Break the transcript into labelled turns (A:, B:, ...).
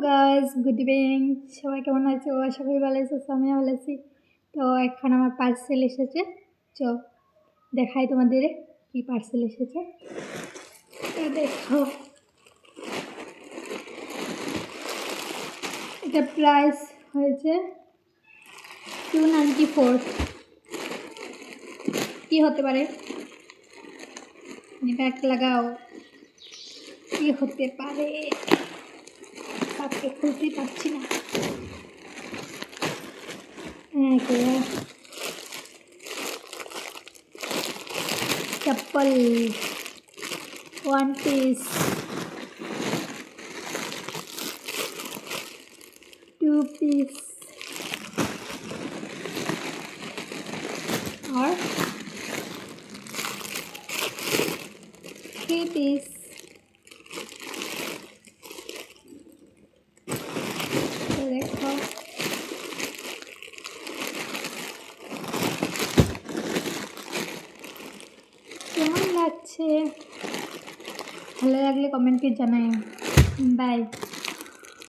A: Guys good evening, সবাই কেমন আছো? সবাই ভালো আছো, আমিও ভালো আছি। তো এখন আমার পার্সেল এসেছে, চো দেখাই তোমাদের কি পার্সেল এসেছে। দেখো, এটা প্রাইস হয়েছে 294। কি হতে পারে? ব্যাগ লাগাও, কি হতে পারে? কাপকে খুলতে পারছি না। चप्पल 1 piece 2 piece और 3 piece। तो देखो কেমন লাগছে, ভালো লাগলে কমেন্টে জানাই। বাই।